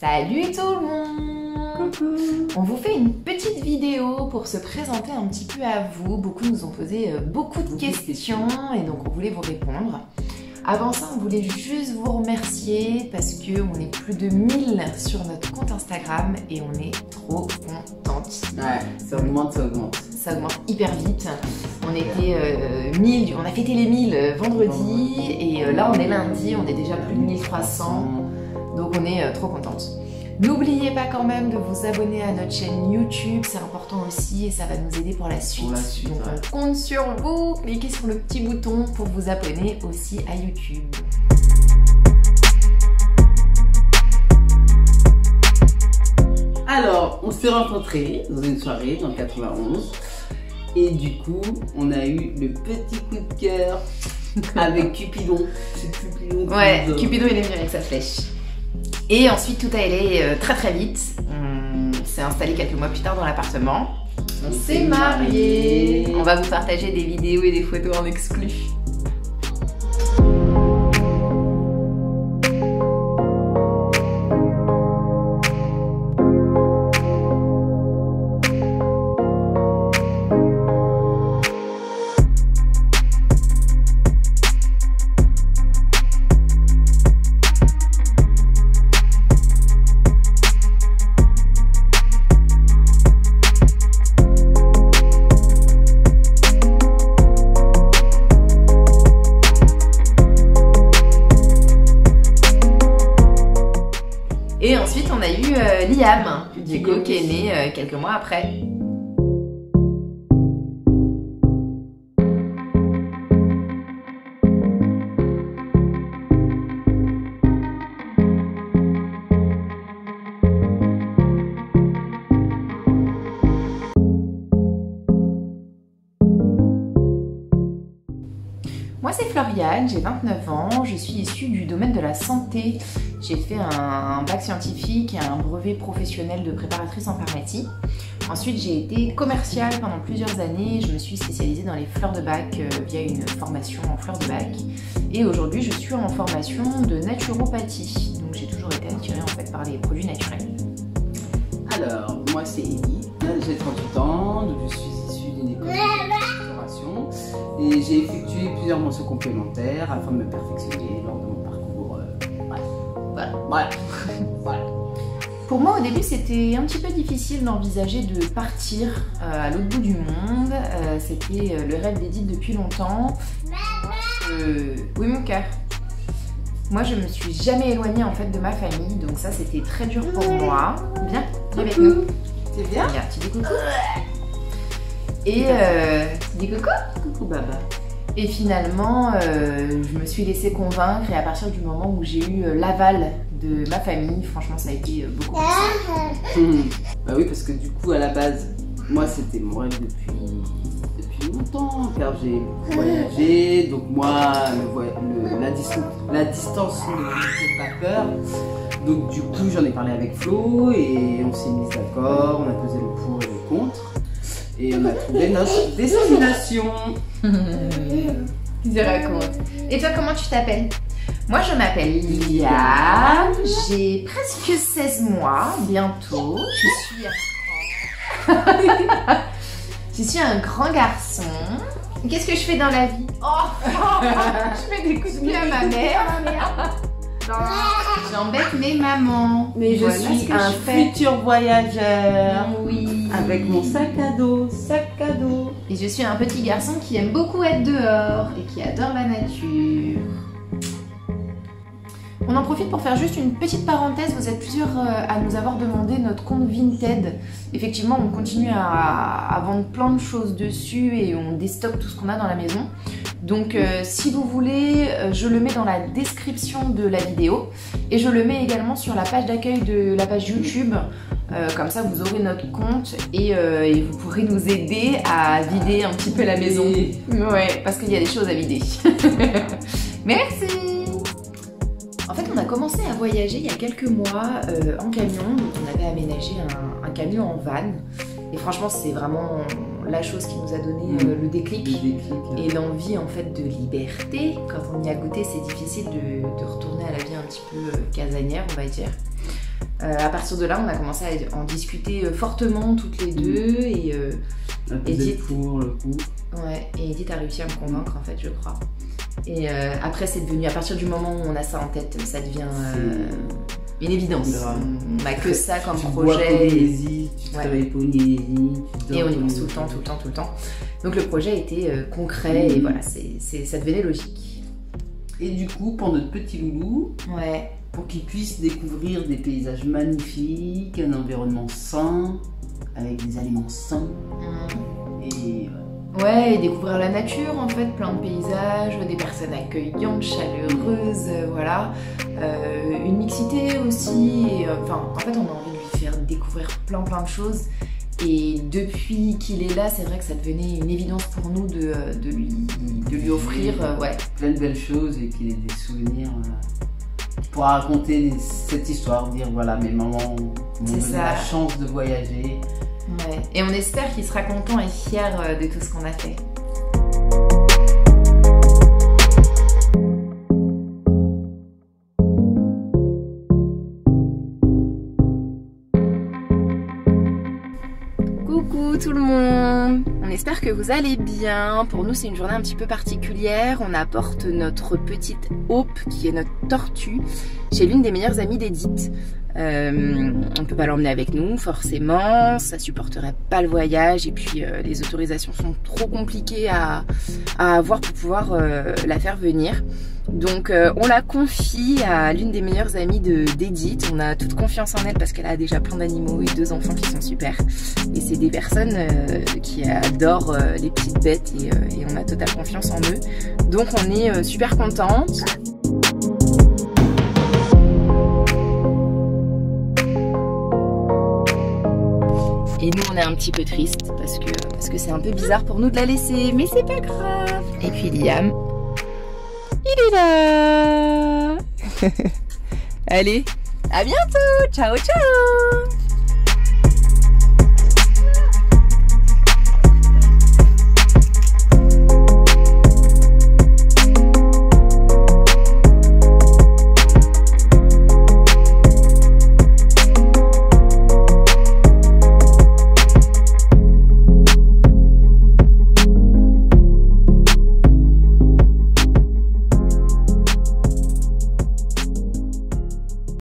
Salut tout le monde! Coucou! On vous fait une petite vidéo pour se présenter un petit peu à vous. Beaucoup nous ont posé beaucoup de questions et donc on voulait vous répondre. Avant ça, on voulait juste vous remercier parce qu'on est plus de 1000 sur notre compte Instagram et on est trop contente. Ouais, ça augmente. Ça augmente hyper vite. On était 1000, on a fêté les 1000 vendredi et là on est lundi, on est déjà plus de 1300. Donc on est trop contente. N'oubliez pas quand même de vous abonner à notre chaîne YouTube, c'est important aussi et ça va nous aider pour la suite. Donc on compte sur vous, cliquez sur le petit bouton pour vous abonner aussi à YouTube. Alors, on s'est rencontrés dans une soirée dans le 91 et du coup, on a eu le petit coup de cœur avec Cupidon. C'est Cupidon. Ouais, Cupidon il est venu avec sa flèche. Et ensuite tout a allé très vite. On s'est installé quelques mois plus tard dans l'appartement. On s'est mariés. On va vous partager des vidéos et des photos en exclu. Et ensuite, on a eu Liam, du coup, qui est né quelques mois après. Moi c'est Floriane, j'ai 29 ans, je suis issue du domaine de la santé. J'ai fait un bac scientifique et un brevet professionnel de préparatrice en pharmacie. Ensuite j'ai été commerciale pendant plusieurs années, je me suis spécialisée dans les fleurs de bac via une formation en fleurs de bac. Et aujourd'hui je suis en formation de naturopathie, donc j'ai toujours été attirée en fait par les produits naturels. Alors, moi c'est Ellie, j'ai 38 ans, donc je suis issue d'une école de restauration et j'ai effectué plusieurs mentions complémentaires afin de me perfectionner lors de mon parcours. Voilà. Pour moi, au début, c'était un petit peu difficile d'envisager de partir à l'autre bout du monde. C'était le rêve d'Edith depuis longtemps. Oui, mon cœur. Moi, je me suis jamais éloignée en fait de ma famille, donc ça, c'était très dur pour moi. Viens avec nous. C'est bien? Regarde, tu dis coucou. Et tu dis coucou? Coucou Baba. Et finalement, je me suis laissée convaincre et à partir du moment où j'ai eu l'aval de ma famille, franchement, ça a été beaucoup plus simple. Bah oui, parce que du coup, à la base, moi, c'était mon rêve depuis longtemps, car j'ai voyagé, donc moi, la distance ne me fait pas peur. Donc du coup, j'en ai parlé avec Flo et on s'est mis d'accord, on a pesé le pour et le contre. Et on a trouvé notre destination. Tu te racontes. Et toi, comment tu t'appelles? Moi, je m'appelle Liam, j'ai presque 16 mois, bientôt. Je suis un grand garçon. Qu'est-ce que je fais dans la vie? Je fais des coups de pied à ma mère. J'embête mes mamans. Mais je suis un futur voyageur. Oui. Avec mon sac à dos. Et je suis un petit garçon qui aime beaucoup être dehors et qui adore la nature. On en profite pour faire juste une petite parenthèse. Vous êtes plusieurs à nous avoir demandé notre compte Vinted. Effectivement, on continue à vendre plein de choses dessus et on déstocke tout ce qu'on a dans la maison. Donc si vous voulez, je le mets dans la description de la vidéo et je le mets également sur la page d'accueil de la page YouTube. Comme ça, vous aurez notre compte et vous pourrez nous aider à vider un petit peu la maison. Ouais, parce qu'il y a des choses à vider. Merci! En fait, on a commencé à voyager il y a quelques mois en camion. Donc on avait aménagé un camion en van. Et franchement, c'est vraiment la chose qui nous a donné le déclic et l'envie en fait de liberté. Quand on y a goûté, c'est difficile de retourner à la vie un petit peu casanière, on va dire. À partir de là, on a commencé à en discuter fortement toutes les deux et Edith, pour le coup. Ouais, et Edith a réussi à me convaincre en fait, je crois. Et après, c'est devenu, à partir du moment où on a ça en tête, ça devient une évidence. On n'a que ça comme projet. Tu travailles pour Polynésie, et on y pense tout le temps. Donc le projet était concret et voilà, ça devenait logique. Et du coup, pour notre petit loulou, pour qu'il puisse découvrir des paysages magnifiques, un environnement sain, avec des aliments sains, et découvrir la nature en fait, plein de paysages, des personnes accueillantes, chaleureuses, voilà. Une mixité aussi, et, en fait on a envie de lui faire découvrir plein de choses. Et depuis qu'il est là, c'est vrai que ça devenait une évidence pour nous de lui offrir plein de belles choses et qu'il ait des souvenirs pour raconter cette histoire, dire voilà mes mamans ont eu la chance de voyager. Ouais. Et on espère qu'il sera content et fier de tout ce qu'on a fait. Coucou tout le monde! On espère que vous allez bien. Pour nous, c'est une journée un petit peu particulière. On apporte notre petite Hope, qui est notre tortue, chez l'une des meilleures amies d'Edith. On ne peut pas l'emmener avec nous forcément, ça supporterait pas le voyage et puis les autorisations sont trop compliquées à avoir pour pouvoir la faire venir. Donc on la confie à l'une des meilleures amies d'Edith. On a toute confiance en elle parce qu'elle a déjà plein d'animaux et 2 enfants qui sont super. Et c'est des personnes qui adorent les petites bêtes et on a totale confiance en eux. Donc on est super contente. Et nous on est un petit peu triste parce que c'est un peu bizarre pour nous de la laisser, mais c'est pas grave. Et puis Liam, il est là. Allez, à bientôt, ciao ciao.